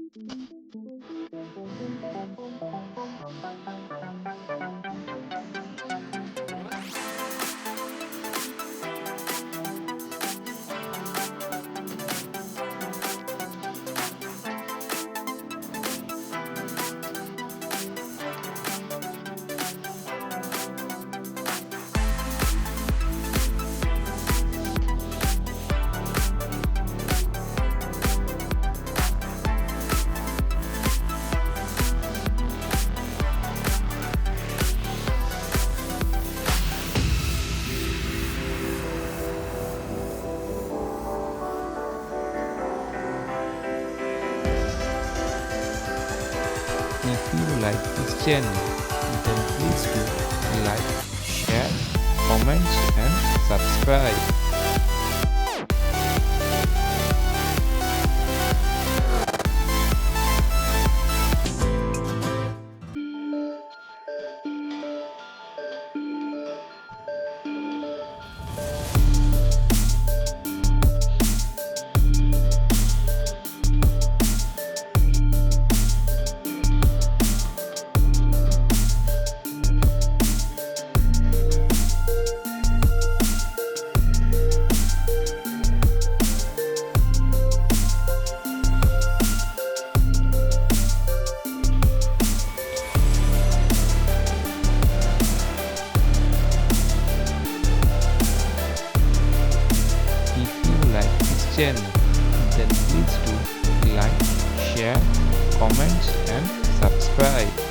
If you like this channel, then please do like, share, comment and subscribe. If you like this channel, then please do like, share, comment and subscribe.